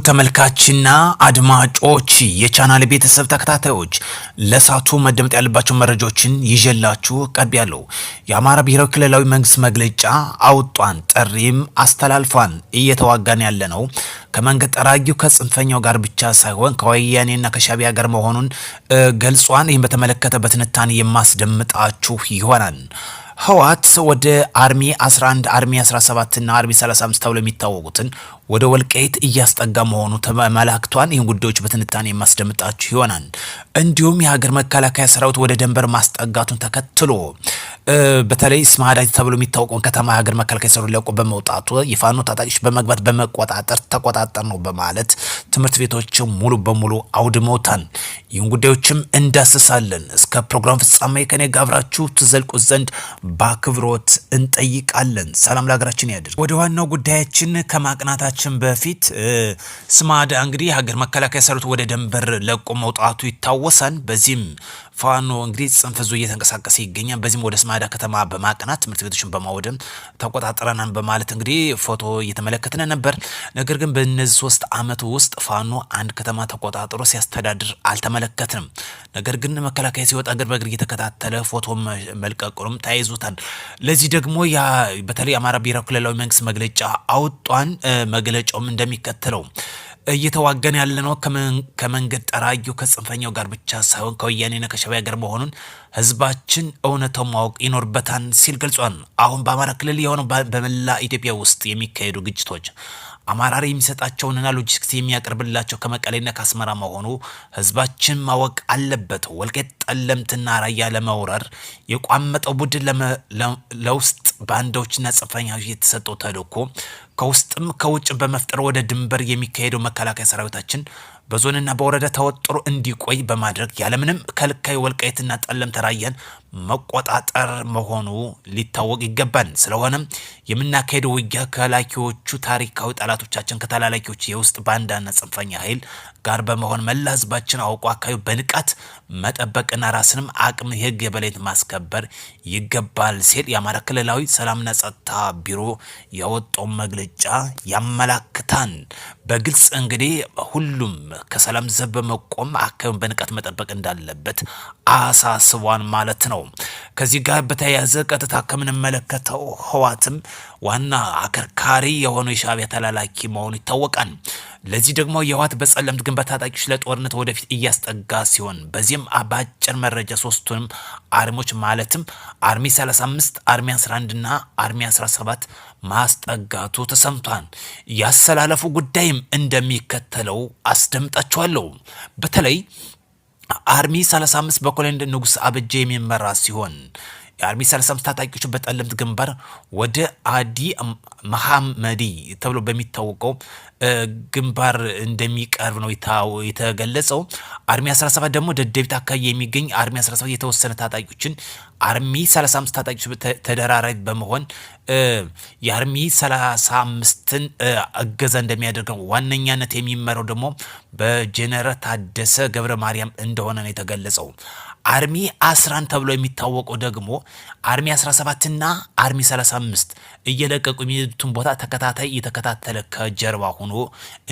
ተመልካችና አድማጮች የቻናል ቤተሰብ ተከታታዮች ለሳቱ መደመጥ ያለባቸው መረጃዎችን ይዤላችሁ ቀርቤያለሁ። የአማራ ብሔራዊ ክልላዊ መንግስት መግለጫ አውጧን ጥሪም አስተላልፏን። እየተዋጋን ያለነው ከመንገድ ጠራጊው ከጽንፈኛው ጋር ብቻ ሳይሆን ከወያኔና ከሻቢያ ጋር መሆኑን ገልጿን። ይህን በተመለከተ በትንታኔ የማስደምጣችሁ ይሆናል። ህወሓት ወደ አርሚ 11 አርሚ 17 እና አርሚ 35 ተብለው የሚታወቁትን ወደ ወልቃይት እያስጠጋ መሆኑ ተመላክቷል። ይህን ጉዳዮች በትንታኔ የማስደምጣችሁ ይሆናል። እንዲሁም የሀገር መከላከያ ሰራዊት ወደ ደንበር ማስጠጋቱን ተከትሎ በተለይ ስማዳጅ ተብሎ የሚታወቀውን ከተማ የሀገር መከላከያ ሰራዊት ለቆ በመውጣቱ የፋኖ ታጣቂዎች በመግባት በመቆጣጠር ተቆጣጠር ነው በማለት ትምህርት ቤቶች ሙሉ በሙሉ አውድመውታል። ይህን ጉዳዮችም እንዳስሳለን። እስከ ፕሮግራም ፍጻሜ ከኔ ጋር አብራችሁ ትዘልቁ ዘንድ በአክብሮት እንጠይቃለን። ሰላም ለሀገራችን ያድርግ። ወደ ዋናው ጉዳያችን ከማቅናታችን በፊት ስማዳ እንግዲህ የሀገር መከላከያ ሰራዊት ወደ ደንበር ለቆ መውጣቱ ይታወሳል። በዚህም ፋኖ እንግዲህ ጽንፍ ይዞ እየተንቀሳቀሰ ይገኛል። በዚህም ወደ ስማዳ ከተማ በማቅናት ትምህርት ቤቶችን በማውደም ተቆጣጥረናል በማለት እንግዲህ ፎቶ እየተመለከትን ነበር። ነገር ግን በእነዚህ 3 ዓመት ውስጥ ፋኖ አንድ ከተማ ተቆጣጥሮ ሲያስተዳድር አልተመለከትንም። ነገር ግን መከላከያ ሲወጣ እግር በእግር እየተከታተለ ፎቶ መልቀቁንም ተያይዞታል። ለዚህ ደግሞ በተለይ አማራ ብሔራዊ ክልላዊ መንግስት መግለጫ አውጧን። መግለጫውም እንደሚከተለው እየተዋገን ያለነው ከመንገድ ጠራጊው ከጽንፈኛው ጋር ብቻ ሳይሆን ከወያኔና ከሻቢያ ጋር መሆኑን ህዝባችን እውነታውን ማወቅ ይኖርበታል ሲል ገልጿል። አሁን በአማራ ክልል የሆነው በመላ ኢትዮጵያ ውስጥ የሚካሄዱ ግጭቶች አማራ የሚሰጣቸውንና ሎጂስቲክስ የሚያቀርብላቸው ከመቀሌና ከአስመራ መሆኑ ህዝባችን ማወቅ አለበት። ወልቃይት ጠለምትና ራያ ለመውረር የቋመጠው ቡድን ለውስጥ ባንዳዎችና ጽንፈኞች የተሰጠው ተልዕኮ ከውስጥም ከውጭ በመፍጠር ወደ ድንበር የሚካሄደው መከላከያ ሰራዊታችን በዞንና በወረዳ ተወጥሮ እንዲቆይ በማድረግ ያለምንም ከልካይ ወልቃይትና ጠለምት ራያን መቆጣጠር መሆኑ ሊታወቅ ይገባል። ስለሆነም የምናካሄደው ውጊያ ከላኪዎቹ ታሪካዊ ጠላቶቻችን ከተላላኪዎች የውስጥ ባንዳና ጽንፈኛ ኃይል ጋር በመሆን መላ ህዝባችን አውቆ አካባቢ በንቃት መጠበቅና ራስንም አቅም የህግ የበላይነት ማስከበር ይገባል ሲል የአማራ ክልላዊ ሰላምና ጸጥታ ቢሮ ያወጣው መግለጫ ያመላክታል። በግልጽ እንግዲህ ሁሉም ከሰላም ዘብ በመቆም አካባቢውን በንቃት መጠበቅ እንዳለበት አሳስቧን ማለት ነው። ከዚህ ጋር በተያያዘ ቀጥታ ከምንመለከተው ህወሓትም ዋና አከርካሪ የሆነው የሻቢያ ተላላኪ መሆኑ ይታወቃል። ለዚህ ደግሞ የህወሓት በጸለምት ግንባር ታጣቂዎች ለጦርነት ወደፊት እያስጠጋ ሲሆን በዚህም በአጭር መረጃ 3ቱንም አርሚዎች ማለትም አርሚ 35 አርሚ 11 እና አርሚ 17 ማስጠጋቱ ተሰምቷል። ያሰላለፉ ጉዳይም እንደሚከተለው አስደምጣችኋለሁ። በተለይ አርሚ 35 በኮሎኔል ንጉስ አበጀ የሚመራ ሲሆን የአርሚ 35 ታጣቂዎች በጠለምት ግንባር ወደ አዲ መሐመዲ ተብሎ በሚታወቀው ግንባር እንደሚቀርብ ነው የተገለጸው። አርሚ 17 ደግሞ ደደቢት አካባቢ የሚገኝ አርሚ 17 የተወሰነ ታጣቂዎችን አርሚ 35 ታጣቂዎች ተደራራቢ በመሆን የአርሚ 35ን እገዛ እንደሚያደርገው ዋነኛነት የሚመራው ደግሞ በጀነራል ታደሰ ገብረ ማርያም እንደሆነ ነው የተገለጸው። አርሚ 11 ተብሎ የሚታወቀው ደግሞ አርሚ 17 እና አርሚ 35 እየለቀቁ የሚሄዱትን ቦታ ተከታታይ እየተከታተለ ከጀርባ ሆኖ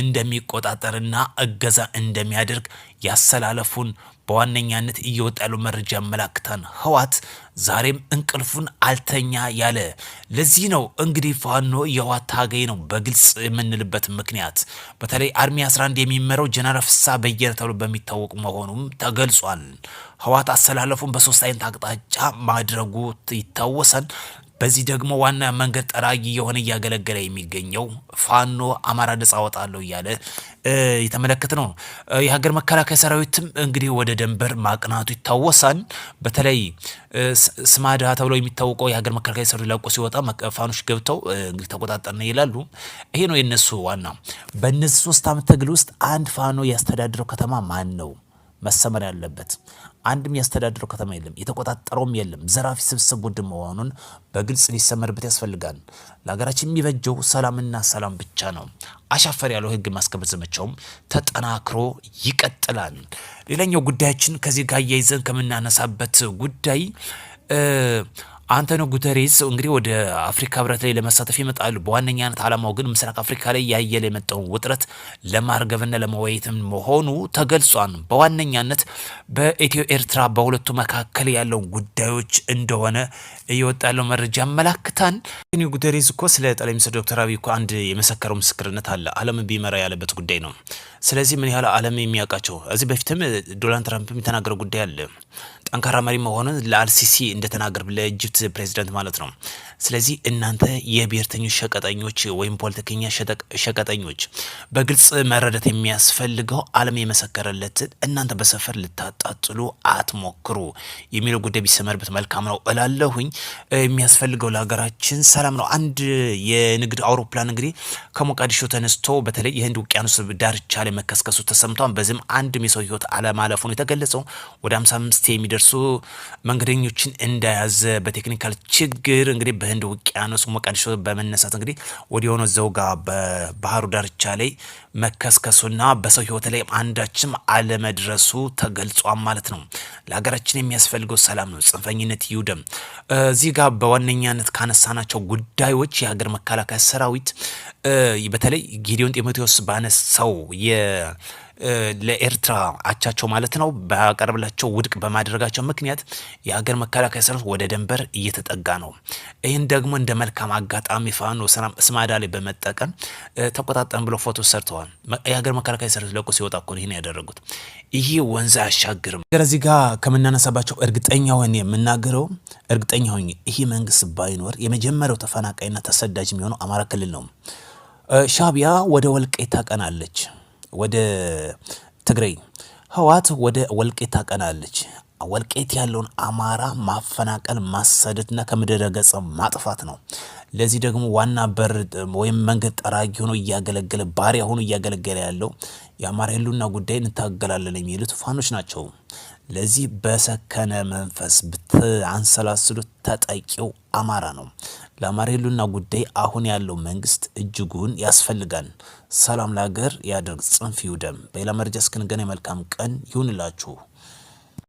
እንደሚቆጣጠርና እገዛ እንደሚያደርግ ያሰላለፉን በዋነኛነት እየወጣ ያለው መረጃ ያመላክታል። ህወሓት ዛሬም እንቅልፉን አልተኛ ያለ። ለዚህ ነው እንግዲህ ፋኖ የህወሓት ታጋይ ነው በግልጽ የምንልበት ምክንያት። በተለይ አርሚ 11 የሚመራው ጀነራል ፍስሐ በየነ ተብሎ በሚታወቅ መሆኑም ተገልጿል። ህወሓት አሰላለፉን በ3 አይነት አቅጣጫ ማድረጉ ይታወሳል። በዚህ ደግሞ ዋና መንገድ ጠራጊ የሆነ እያገለገለ የሚገኘው ፋኖ አማራ ነጻ አወጣለሁ እያለ የተመለከተ ነው። የሀገር መከላከያ ሰራዊትም እንግዲህ ወደ ደንበር ማቅናቱ ይታወሳል። በተለይ ስማዳ ተብሎ የሚታወቀው የሀገር መከላከያ ሰራዊት ለቆ ሲወጣ ፋኖች ገብተው እንግዲህ ተቆጣጠርነ ይላሉ። ይሄ ነው የነሱ ዋና። በእነዚህ 3 ዓመት ትግል ውስጥ አንድ ፋኖ ያስተዳድረው ከተማ ማን ነው መሰመር ያለበት? አንድም ያስተዳድረው ከተማ የለም፣ የተቆጣጠረውም የለም። ዘራፊ ስብስብ ቡድን መሆኑን በግልጽ ሊሰመርበት ያስፈልጋል። ለሀገራችን የሚበጀው ሰላምና ሰላም ብቻ ነው። አሻፈር ያለው ህግ ማስከበር ዘመቻውም ተጠናክሮ ይቀጥላል። ሌላኛው ጉዳያችን ከዚህ ጋር ያይዘን ከምናነሳበት ጉዳይ አንቶኒዮ ጉተሬስ እንግዲህ ወደ አፍሪካ ህብረት ላይ ለመሳተፍ ይመጣሉ። በዋነኛነት ዓላማው ግን ምስራቅ አፍሪካ ላይ ያየለ የመጣውን ውጥረት ለማርገብና ለመወያየትም መሆኑ ተገልጿል። በዋነኛነት በኢትዮ ኤርትራ በሁለቱ መካከል ያለው ጉዳዮች እንደሆነ እየወጣ ያለው መረጃ ያመላክታል። አንቶኒዮ ጉተሬስ እኮ ስለ ጠቅላይ ሚኒስትር ዶክተር አብይ እኮ አንድ የመሰከረው ምስክርነት አለ። ዓለም ቢመራ ያለበት ጉዳይ ነው። ስለዚህ ምን ያህል ዓለም የሚያውቃቸው እዚህ በፊትም ዶናልድ ትራምፕ የተናገረው ጉዳይ አለ። ጠንካራ መሪ መሆኑን ለአልሲሲ እንደተናገር ለኢጅፕት ፕሬዚዳንት ማለት ነው። ስለዚህ እናንተ የብሔርተኞች ሸቀጠኞች ወይም ፖለቲከኛ ሸቀጠኞች በግልጽ መረዳት የሚያስፈልገው ዓለም የመሰከረለትን እናንተ በሰፈር ልታጣጥሉ አትሞክሩ የሚለው ጉዳይ ቢሰመርበት መልካም ነው እላለሁኝ። የሚያስፈልገው ለሀገራችን ሰላም ነው። አንድ የንግድ አውሮፕላን እንግዲህ ከሞቃዲሾ ተነስቶ በተለይ የህንድ ውቅያኖስ ዳርቻ ላይ መከስከሱ ተሰምቷል። በዚህም አንድም የሰው ህይወት አለማለፉ ነው የተገለጸው። ወደ 55 የሚደርሱ መንገደኞችን እንደያዘ በቴክኒካል ችግር እንግዲህ በህንድ ውቅያኖስ ሞቃዲሾ በመነሳት እንግዲህ ወዲያውኑ እዛው ጋር በባህሩ ዳርቻ ላይ መከስከሱና በሰው ህይወት ላይ አንዳችም አለመድረሱ ተገልጿል ማለት ነው። ለሀገራችን የሚያስፈልገው ሰላም ነው። ጽንፈኝነት ይውደም። እዚህ ጋር በዋነኛነት ካነሳናቸው ጉዳዮች የሀገር መከላከያ ሰራዊት በተለይ ጌዲዮን ጢሞቴዎስ ባነሳው ለኤርትራ አቻቸው ማለት ነው ባቀረብላቸው ውድቅ በማድረጋቸው ምክንያት የሀገር መከላከያ ሰራዊት ወደ ድንበር እየተጠጋ ነው። ይህን ደግሞ እንደ መልካም አጋጣሚ ፋኖ ስማዳ ላይ በመጠቀም ተቆጣጠን ብሎ ፎቶ ሰርተዋል። የሀገር መከላከያ ሰራዊት ለቆ ሲወጣ እኮ ይሄን ያደረጉት። ይሄ ወንዝ አያሻግርም። እዚህ ጋር ከምናነሳባቸው እርግጠኛ ሆኜ የምናገረው እርግጠኛ ሆኜ ይሄ መንግስት ባይኖር የመጀመሪያው ተፈናቃይና ተሰዳጅ የሚሆነው አማራ ክልል ነው። ሻቢያ ወደ ወልቃይት ታቀናለች፣ ወደ ትግራይ ህወሓት ወደ ወልቃይት ታቀናለች። ወልቃይት ያለውን አማራ ማፈናቀል ማሰደድና ከምድረ ገጽ ማጥፋት ነው። ለዚህ ደግሞ ዋና በር ወይም መንገድ ጠራጊ ሆኖ እያገለገለ ባሪያ ሆኖ እያገለገለ ያለው የአማራ ህልውና ጉዳይ እንታገላለን የሚሉት ፋኖች ናቸው። ለዚህ በሰከነ መንፈስ ብታንሰላስሉት ተጠቂው አማራ ነው። ለአማራ ህልውና ጉዳይ አሁን ያለው መንግስት እጅጉን ያስፈልጋል። ሰላም ለሀገር ያድርግ፣ ጽንፍ ይውደም። በሌላ መረጃ እስክንገናኝ መልካም ቀን ይሁንላችሁ።